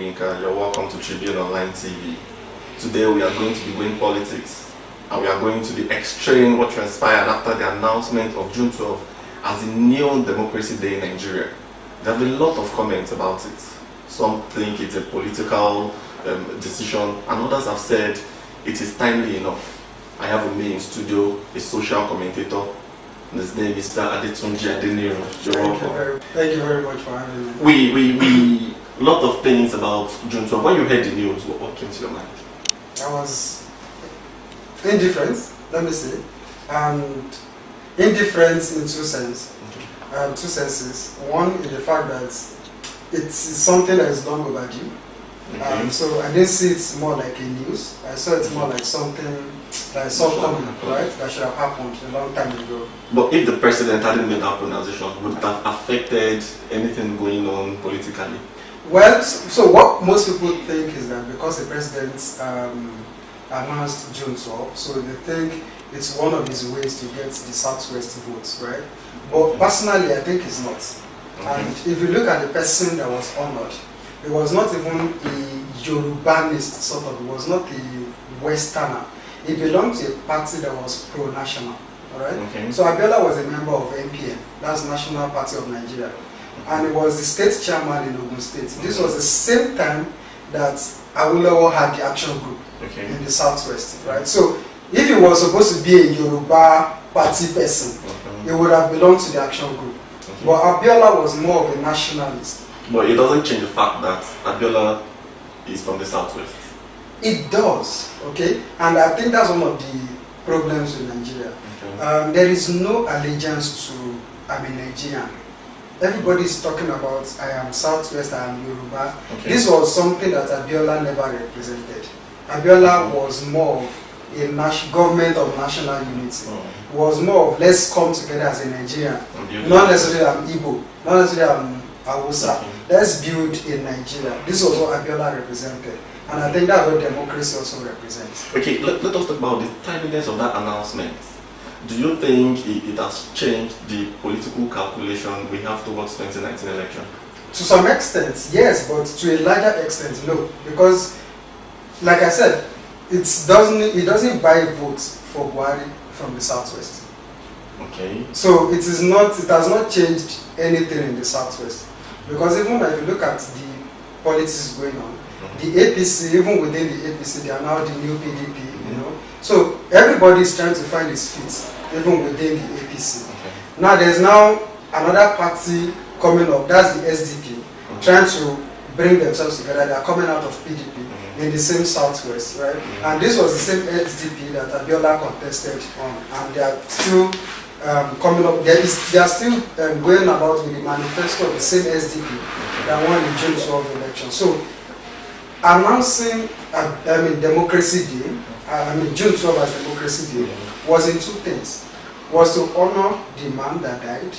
Ogunyinka. You're welcome to Tribune Online TV. Today we are going to be going politics, and we are going to be extracting what transpired after the announcement of June 12 as the new Democracy Day in Nigeria. There have been a lot of comments about it. Some think it's a political decision, and others have said it is timely enough. I have with me in studio a social commentator. His name is Mr. Adetunji Adeniro. Thank you very much for having me. We lot of things about June 12. When you heard the news, what came to your mind? I was indifferent, let me say, and indifferent in two senses. Two senses. One in the fact that it's something that is long overdue. Okay. So I didn't see it more like a news. I saw it more like something that I saw coming, right? That should have happened a long time ago. But if the president hadn't made that pronunciation, would it have affected anything going on politically? Well, so what most people think is that because the president announced June 12, so they think it's one of his ways to get the Southwest votes, right? But personally, I think it's not. And if you look at the person that was honored, it was not even a Yorubanist sort of, it was not a Westerner. It belonged to a party that was pro-national, alright? Okay. So Abiola was a member of NPN, that's National Party of Nigeria. And he was the state chairman in Ogun State. This was the same time that Awolowo had the action group in the Southwest, right? So if he was supposed to be a Yoruba party person, he would have belonged to the action group. But Abiola was more of a nationalist. But it doesn't change the fact that Abiola is from the Southwest. It does, okay? And I think that's one of the problems with Nigeria. There is no allegiance to, Nigerian. Everybody is talking about, I am Southwest, I am Yoruba. This was something that Abiola never represented. Abiola was more of a government of national unity. Was more of, let's come together as a Nigerian. Not necessarily I'm Igbo, not necessarily I'm Hausa. Let's build in Nigeria. This was what Abiola represented. And I think that's what democracy also represents. Okay, let us talk about the timeliness of that announcement. Do you think it has changed the political calculation we have towards 2019 election? To some extent, yes, but to a larger extent, no. Because, like I said, it doesn't buy votes for Buhari from the Southwest. Okay. So it has not changed anything in the Southwest. Because even if you look at the politics going on, the APC, even within the APC, they are now the new PDP, you know. So everybody is trying to find his feet, even within the APC. Now there's now another party coming up, that's the SDP, trying to bring themselves together. They are coming out of PDP in the same Southwest, right? And this was the same SDP that Abiola contested on, and they are still coming up. They are still going about with the manifesto of the same SDP that won the June 12 election. So announcing Democracy Day, June 12 as Democracy Day, was in two things. Was to honor the man that died,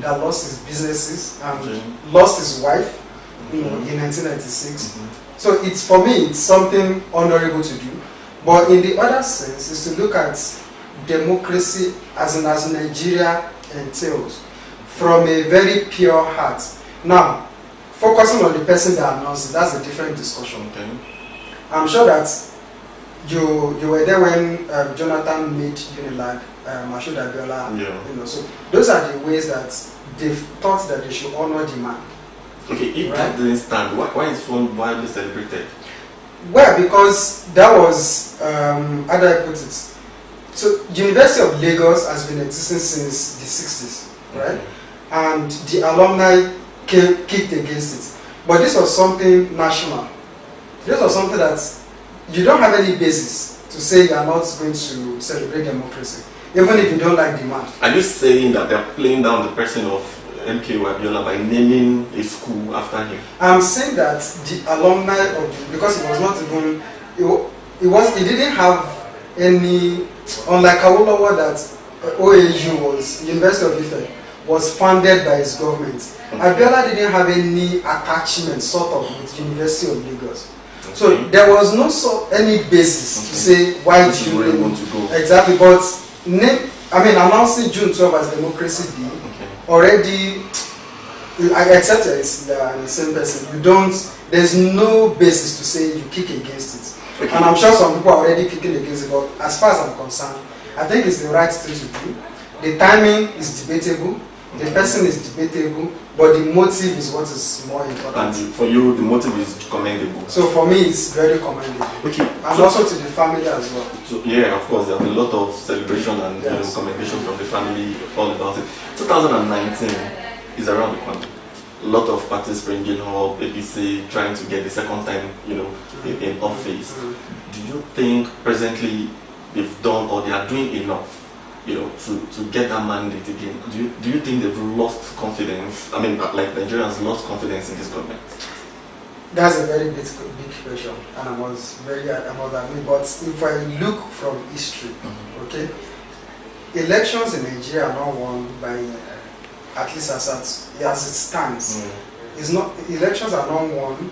that lost his businesses and lost his wife in 1996. So for me, it's something honorable to do. But in the other sense, is to look at democracy as Nigeria entails from a very pure heart. Now, focusing on the person that announced it, that's a different discussion. I'm sure that you were there when Jonathan made Unilag, Mashood Abiola, you know. So those are the ways that they thought that they should honor the man. Okay, if that didn't stand, why is it widely celebrated? Well, because that was, how do I put it? So, University of Lagos has been existing since the 60s, right? And the alumni kicked against it. But this was something national. This was something that you don't have any basis to say you are not going to celebrate democracy, even if you don't like the man. Are you saying that they're playing down the person of MK Abiola by naming a school after him? I'm saying that the alumni of because it was not even, it didn't have any, unlike Awolowo that OAU was, University of Ife, was funded by his government. Abiola didn't have any attachment sort of with University of Lagos. So there was no any basis to say why do you really want to go. Exactly, but announcing June 12 as Democracy Day already, I accept that it's the same person. You don't there's no basis to say you kick against it. Okay. And I'm sure some people are already kicking against it, but as far as I'm concerned, I think it's the right thing to do. The timing is debatable, the person is debatable, but the motive is what is more important. And for you, the motive is commendable. So for me, it's very commendable. Okay. And also to the family as well. So, yeah, of course, there's a lot of celebration and Yes. commendation from the family, all about it. 2019 is around the corner. A lot of parties bringing up APC, trying to get the second time, in office. Do you think presently they've done or they are doing enough, to get that mandate again? Do you think they've lost confidence? I mean, like Nigerians lost confidence in this government? That's a very big question, and I was admit. But if I look from history, okay, elections in Nigeria are not won by, at least as it stands. It's not, elections are not won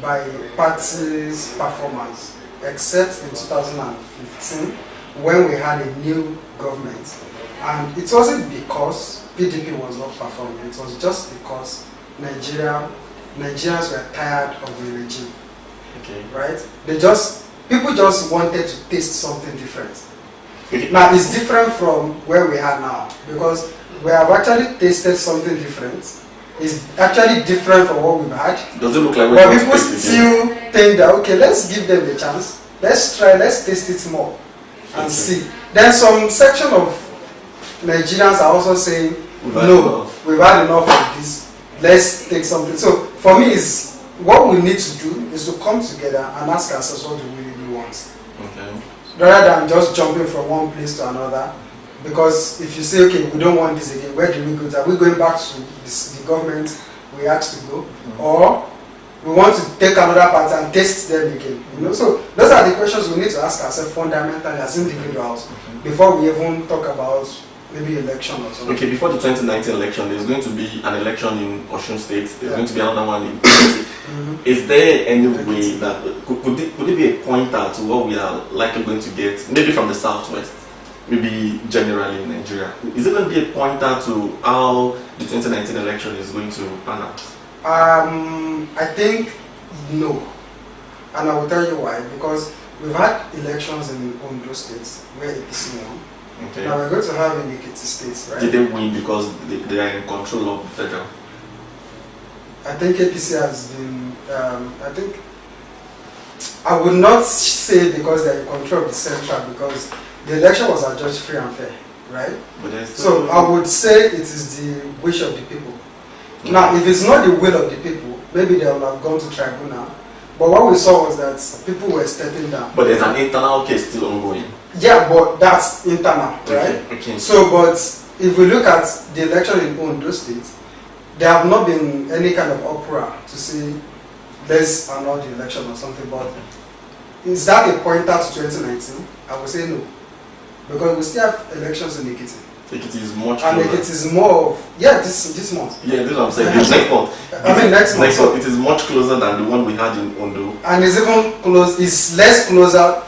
by parties' performance, except in 2015 when we had a new government, and it wasn't because PDP was not performing. It was just because Nigerians were tired of the regime. Okay. Right? People just wanted to taste something different. Okay. Now it's different from where we are now, because we have actually tasted something different. It's actually different from what we've had. Does it look like but people still think that, okay, let's give them a chance. Let's taste it more and see. Then some section of Nigerians are also saying, we've had enough of this. Let's take something. So for me, what we need to do is to come together and ask ourselves, what do we really want? Okay. Rather than just jumping from one place to another. Because if you say, okay, we don't want this again, where do we go to? Are we going back to the government we asked to go? Or we want to take another part and test them again? So those are the questions we need to ask ourselves fundamentally as individuals before we even talk about maybe election or something. Okay, before the 2019 election, there's going to be an election in Osun State. There's going to be another one in Is there any way that could it be a pointer to what we are likely going to get, maybe from the southwest, maybe generally in Nigeria? Is it going to be a pointer to how the 2019 election is going to pan out? I think no, and I will tell you why. Because we've had elections in Ondo State where APC won. Okay. Now we're going to have in Ekiti State, right? Did they win because they are in control of the federal? I think APC has been, I would not say because they're in control of the central, because the election was adjudged free and fair, right? So I would say it is the wish of the people. Okay. Now, if it's not the will of the people, maybe they will have gone to tribunal. But what we saw was that people were stepping down. But there's an internal case still ongoing. Yeah, but that's internal, right? Okay. So, but if we look at the election in Ondo State, there have not been any kind of uproar to say let's annul the election or something. But is that a pointer to 2019? I would say no, because we still have elections in Ekiti. Ekiti is much closer. And Ekiti is more of, this month. Yeah, this is what I'm saying. Next month. Next month. It is much closer than the one we had in Ondo. And it's even close. It's less closer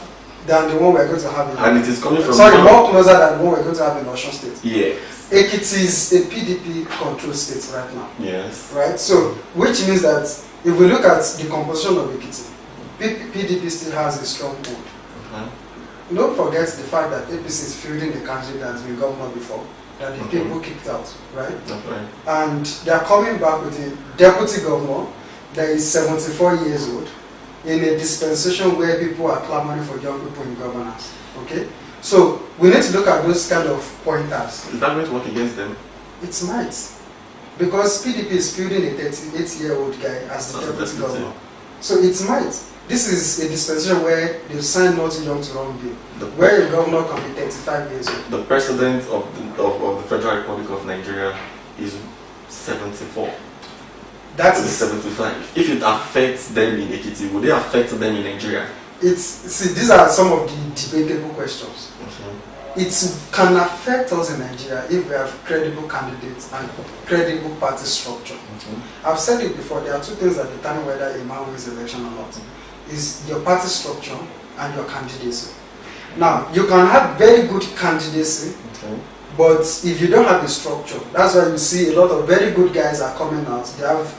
than the one we're going to have in. And it is coming from. More closer than the one we're going to have in Osun State. Yeah. Ekiti is a PDP controlled state right now. Yes. Right. So, which means that if we look at the composition of Ekiti, PDP still has a strong hold. Okay. Don't forget the fact that APC is fielding a candidate that's been governor before, that the people kicked out, right? Okay. And they are coming back with a deputy governor that is 74 years old in a dispensation where people are clamoring for young people in governance. Okay? So we need to look at those kind of pointers. Is that going to work against them? It might. Because PDP is fielding a 38-year-old guy as the deputy governor. So it might. This is a dispensation where they've signed not too young to run bill, where a governor can be 35 years old. The president of the Federal Republic of Nigeria is 74. That is 75. If it affects them in Ekiti, would it affect them in Nigeria? These are some of the debatable questions. It can affect us in Nigeria if we have credible candidates and credible party structure. I've said it before, there are two things that determine whether a man wins the election or not. Is your party structure and your candidacy. Now, you can have very good candidacy, but if you don't have a structure, that's why you see a lot of very good guys are coming out. They have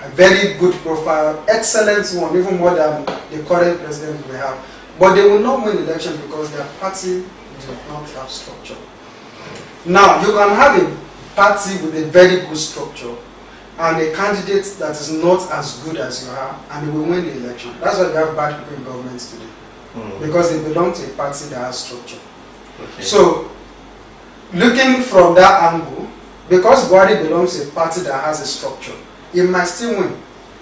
a very good profile, excellent one, even more than the current president we have. But they will not win election because their party do not have structure. Now, you can have a party with a very good structure and a candidate that is not as good as you are, and they will win the election. That's why we have bad people in government today. Because they belong to a party that has structure. Okay. So, looking from that angle, because Buhari belongs to a party that has a structure, he might still win,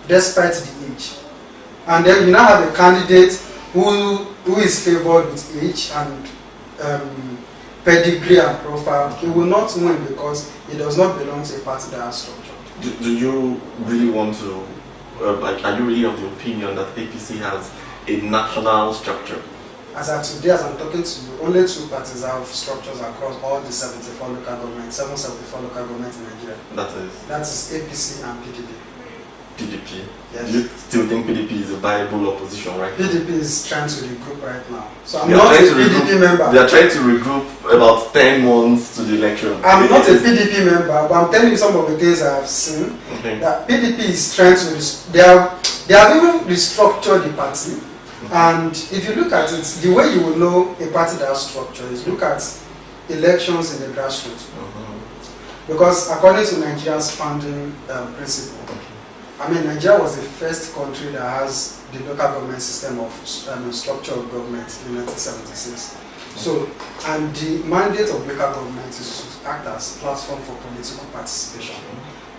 despite the age. And then you now have a candidate who is favored with age and pedigree and profile. He will not win because he does not belong to a party that has structure. Do you really want to, are you really of the opinion that APC has a national structure? As of today, as I'm talking to you, only 2 parties have structures across all the 74 local governments, 774 local governments in Nigeria. That is APC and PDP. PDP? Yes. Do you still think PDP is a viable opposition right now? PDP is trying to regroup right now. So I'm not a PDP member. They are trying to regroup about 10 months to the election. I'm not a PDP member, but I'm telling you some of the things I have seen. Okay. That PDP is trying to, they have even restructured the party. And if you look at it, the way you will know a party that has structure is look at elections in the grassroots. Because according to Nigeria's founding principle, I mean, Nigeria was the first country that has the local government system of structure of government in 1976. So, and the mandate of local government is to act as platform for political participation.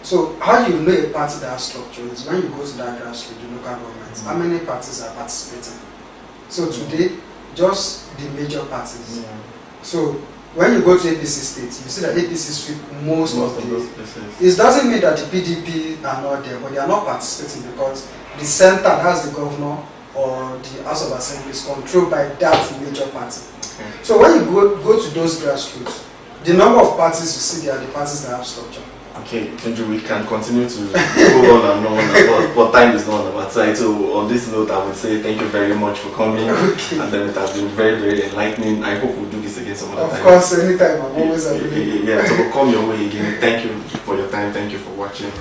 So, how you know a party that has structure is when you go to that grassroots, the local government, how many parties are participating? So today, just the major parties. So, when you go to APC states, you see that APC sweep most of those places. It doesn't mean that the PDP are not there, but they are not participating because the center that has the governor or the House of Assembly is controlled by that major party. So when you go to those grassroots, the number of parties you see there are the parties that have structure. Okay, Tunju, we can continue to go on and on, but time is not on our side. So on this note, I would say thank you very much for coming. Okay. And then it has been very, very enlightening. I hope we'll do this again some other time. Of course, anytime. I'm always available. Yeah, so we'll come your way again. Thank you for your time. Thank you for watching.